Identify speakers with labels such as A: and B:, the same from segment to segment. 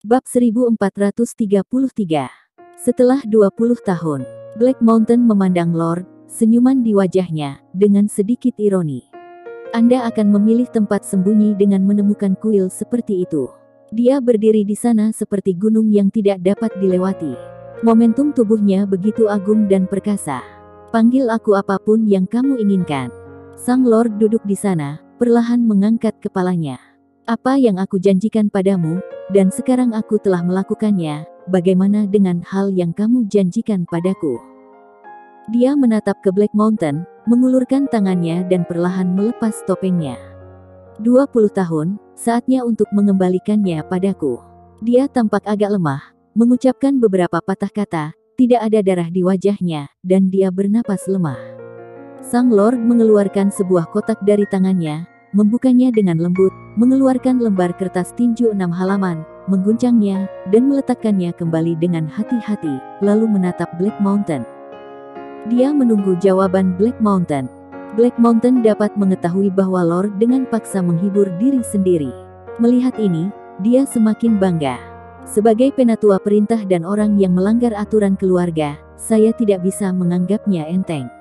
A: Bab 1433. Setelah 20 tahun, Black Mountain memandang Lord, senyuman di wajahnya, dengan sedikit ironi. Anda akan memilih tempat sembunyi dengan menemukan kuil seperti itu. Dia berdiri di sana seperti gunung yang tidak dapat dilewati. Momentum tubuhnya begitu agung dan perkasa. Panggil aku apapun yang kamu inginkan. Sang Lord duduk di sana, perlahan mengangkat kepalanya. Apa yang aku janjikan padamu, dan sekarang aku telah melakukannya, bagaimana dengan hal yang kamu janjikan padaku? Dia menatap ke Black Mountain, mengulurkan tangannya dan perlahan melepas topengnya. 20 tahun, saatnya untuk mengembalikannya padaku. Dia tampak agak lemah, mengucapkan beberapa patah kata, tidak ada darah di wajahnya, dan dia bernapas lemah. Sang Lord mengeluarkan sebuah kotak dari tangannya, membukanya dengan lembut, mengeluarkan lembar kertas tinju 6 halaman, mengguncangnya, dan meletakkannya kembali dengan hati-hati, lalu menatap Black Mountain. Dia menunggu jawaban Black Mountain. Black Mountain dapat mengetahui bahwa Lord dengan paksa menghibur diri sendiri. Melihat ini, dia semakin bangga. Sebagai penatua perintah dan orang yang melanggar aturan keluarga, saya tidak bisa menganggapnya enteng.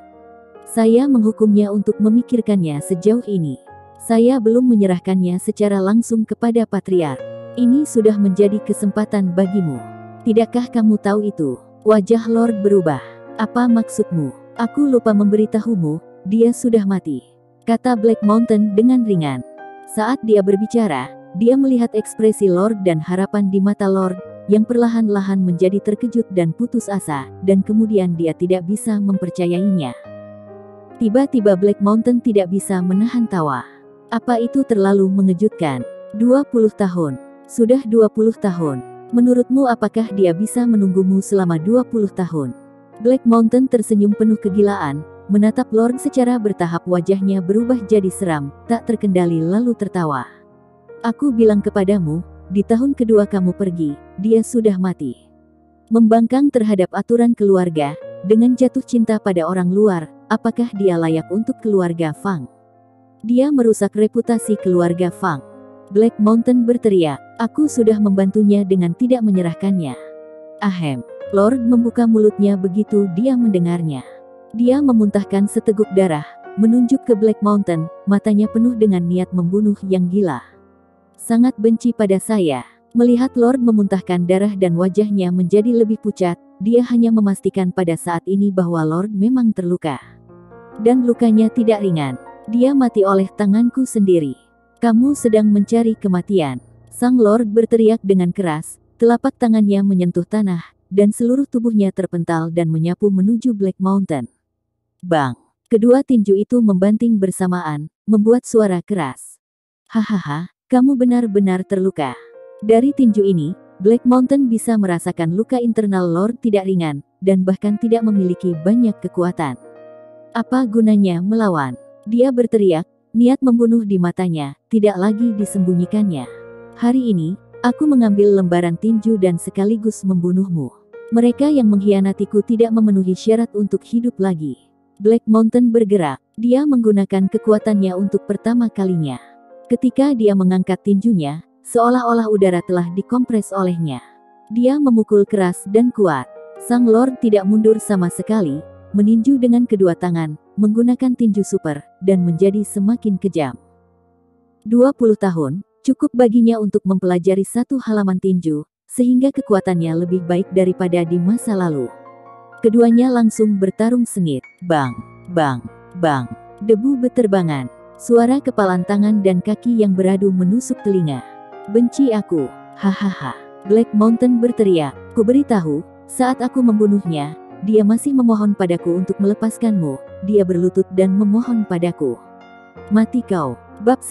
A: Saya menghukumnya untuk memikirkannya sejauh ini. Saya belum menyerahkannya secara langsung kepada Patriark. Ini sudah menjadi kesempatan bagimu. Tidakkah kamu tahu itu? Wajah Lord berubah. Apa maksudmu? Aku lupa memberitahumu, dia sudah mati, kata Black Mountain dengan ringan. Saat dia berbicara, dia melihat ekspresi Lord dan harapan di mata Lord, yang perlahan-lahan menjadi terkejut dan putus asa, dan kemudian dia tidak bisa mempercayainya. Tiba-tiba Black Mountain tidak bisa menahan tawa. Apa itu terlalu mengejutkan? 20 tahun. Sudah 20 tahun. Menurutmu apakah dia bisa menunggumu selama 20 tahun? Black Mountain tersenyum penuh kegilaan, menatap Lord secara bertahap, wajahnya berubah jadi seram, tak terkendali lalu tertawa. Aku bilang kepadamu, di tahun kedua kamu pergi, dia sudah mati. Membangkang terhadap aturan keluarga, dengan jatuh cinta pada orang luar, apakah dia layak untuk keluarga Fang? Dia merusak reputasi keluarga Fang. Black Mountain berteriak, aku sudah membantunya dengan tidak menyerahkannya. Ahem. Lord membuka mulutnya begitu dia mendengarnya. Dia memuntahkan seteguk darah, menunjuk ke Black Mountain, matanya penuh dengan niat membunuh yang gila. Sangat benci pada saya. Melihat Lord memuntahkan darah dan wajahnya menjadi lebih pucat, dia hanya memastikan pada saat ini bahwa Lord memang terluka. Dan lukanya tidak ringan. Dia mati oleh tanganku sendiri. Kamu sedang mencari kematian. Sang Lord berteriak dengan keras, telapak tangannya menyentuh tanah, dan seluruh tubuhnya terpental dan menyapu menuju Black Mountain. Bang! Kedua tinju itu membanting bersamaan, membuat suara keras. Hahaha, kamu benar-benar terluka. Dari tinju ini, Black Mountain bisa merasakan luka internal Lord tidak ringan, dan bahkan tidak memiliki banyak kekuatan. Apa gunanya melawan? Dia berteriak, niat membunuh di matanya, tidak lagi disembunyikannya. Hari ini, aku mengambil lembaran tinju dan sekaligus membunuhmu. Mereka yang mengkhianatiku tidak memenuhi syarat untuk hidup lagi. Black Mountain bergerak. Dia menggunakan kekuatannya untuk pertama kalinya. Ketika dia mengangkat tinjunya, seolah-olah udara telah dikompres olehnya. Dia memukul keras dan kuat. Sang Lord tidak mundur sama sekali, meninju dengan kedua tangan, menggunakan tinju super, dan menjadi semakin kejam. 20 tahun, cukup baginya untuk mempelajari satu halaman tinju, sehingga kekuatannya lebih baik daripada di masa lalu. Keduanya langsung bertarung sengit. Bang! Bang! Bang! Debu beterbangan. Suara kepalan tangan dan kaki yang beradu menusuk telinga. Benci aku. Hahaha. Black Mountain berteriak. Ku beritahu, saat aku membunuhnya, dia masih memohon padaku untuk melepaskanmu. Dia berlutut dan memohon padaku. Mati kau. Bab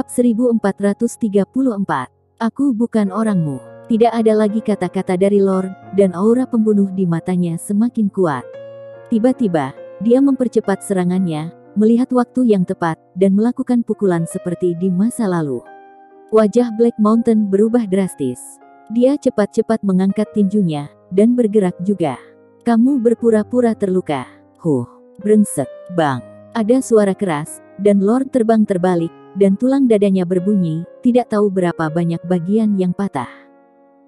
A: 1434. Aku bukan orangmu. Tidak ada lagi kata-kata dari Lord, dan aura pembunuh di matanya semakin kuat. Tiba-tiba, dia mempercepat serangannya, melihat waktu yang tepat, dan melakukan pukulan seperti di masa lalu. Wajah Black Mountain berubah drastis. Dia cepat-cepat mengangkat tinjunya, dan bergerak juga. Kamu berpura-pura terluka. Brengsek, bang. Ada suara keras, dan Lord terbang terbalik, dan tulang dadanya berbunyi, tidak tahu berapa banyak bagian yang patah.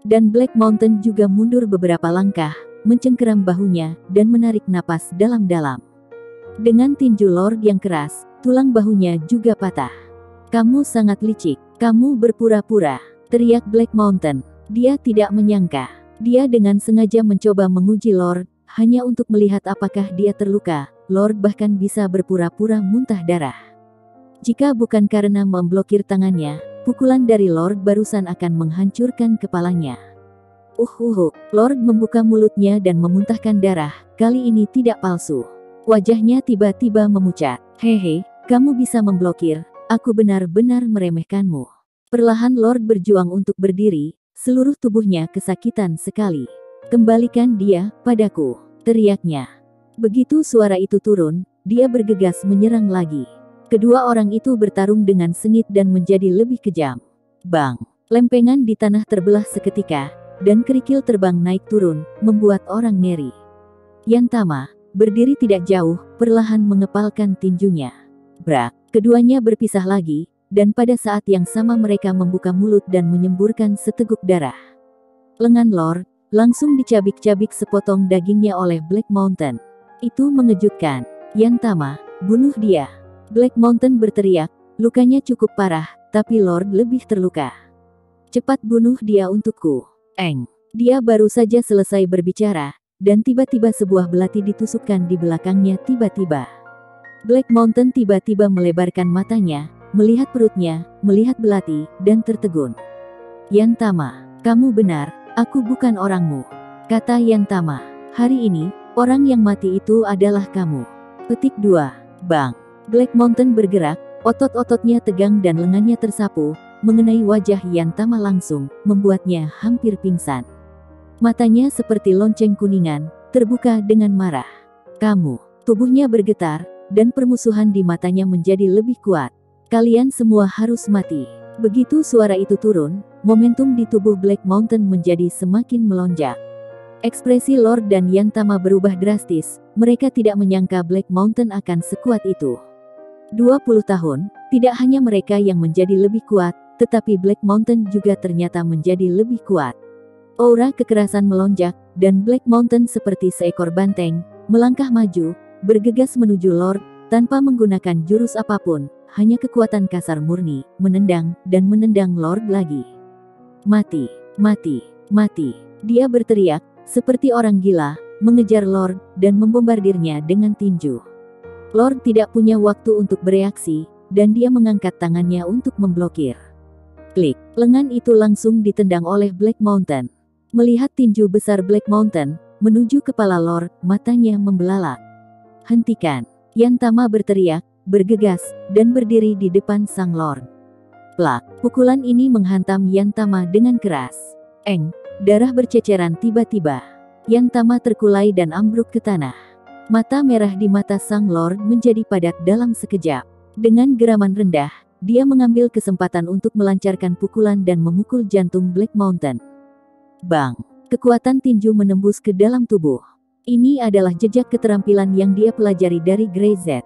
A: Dan Black Mountain juga mundur beberapa langkah, mencengkeram bahunya, dan menarik napas dalam-dalam. Dengan tinju Lord yang keras, tulang bahunya juga patah. Kamu sangat licik, kamu berpura-pura, teriak Black Mountain. Dia tidak menyangka. Dia dengan sengaja mencoba menguji Lord, hanya untuk melihat apakah dia terluka. Lord bahkan bisa berpura-pura muntah darah. Jika bukan karena memblokir tangannya, pukulan dari Lord barusan akan menghancurkan kepalanya. Lord membuka mulutnya dan memuntahkan darah, kali ini tidak palsu. Wajahnya tiba-tiba memucat. Hehe, kamu bisa memblokir, aku benar-benar meremehkanmu. Perlahan Lord berjuang untuk berdiri, seluruh tubuhnya kesakitan sekali. Kembalikan dia padaku, teriaknya. Begitu suara itu turun, dia bergegas menyerang lagi. Kedua orang itu bertarung dengan sengit dan menjadi lebih kejam. Bang! Lempengan di tanah terbelah seketika, dan kerikil terbang naik turun, membuat orang ngeri. Yantama, berdiri tidak jauh, perlahan mengepalkan tinjunya. Brak! Keduanya berpisah lagi, dan pada saat yang sama mereka membuka mulut dan menyemburkan seteguk darah. Lengan Lord langsung dicabik-cabik sepotong dagingnya oleh Black Mountain. Itu mengejutkan. Yantama, bunuh dia. Black Mountain berteriak, lukanya cukup parah, tapi Lord lebih terluka. Cepat bunuh dia untukku. Dia baru saja selesai berbicara, dan tiba-tiba sebuah belati ditusukkan di belakangnya tiba-tiba. Black Mountain tiba-tiba melebarkan matanya, melihat perutnya, melihat belati, dan tertegun. Yantama, kamu benar, aku bukan orangmu, kata Yantama. Hari ini, orang yang mati itu adalah kamu. Petik 2. Bang! Black Mountain bergerak, otot-ototnya tegang dan lengannya tersapu, mengenai wajah Yantama langsung, membuatnya hampir pingsan. Matanya seperti lonceng kuningan, terbuka dengan marah. Kamu! Tubuhnya bergetar, dan permusuhan di matanya menjadi lebih kuat. Kalian semua harus mati. Begitu suara itu turun, momentum di tubuh Black Mountain menjadi semakin melonjak. Ekspresi Lord dan Yantama berubah drastis, mereka tidak menyangka Black Mountain akan sekuat itu. 20 tahun, tidak hanya mereka yang menjadi lebih kuat, tetapi Black Mountain juga ternyata menjadi lebih kuat. Aura kekerasan melonjak, dan Black Mountain seperti seekor banteng, melangkah maju, bergegas menuju Lord, tanpa menggunakan jurus apapun, hanya kekuatan kasar murni, menendang, dan menendang Lord lagi. Mati, mati, mati, dia berteriak, seperti orang gila, mengejar Lord, dan membombardirnya dengan tinju. Lord tidak punya waktu untuk bereaksi, dan dia mengangkat tangannya untuk memblokir. Klik, lengan itu langsung ditendang oleh Black Mountain. Melihat tinju besar Black Mountain, menuju kepala Lord, matanya membelalak. Hentikan! Yantama berteriak, bergegas, dan berdiri di depan sang Lord. Plak! Pukulan ini menghantam Yantama dengan keras. Darah berceceran tiba-tiba. Yantama terkulai dan ambruk ke tanah. Mata merah di mata sang Lord menjadi padat dalam sekejap. Dengan geraman rendah, dia mengambil kesempatan untuk melancarkan pukulan dan memukul jantung Black Mountain. Bang! Kekuatan tinju menembus ke dalam tubuh. Ini adalah jejak keterampilan yang dia pelajari dari Grey Z.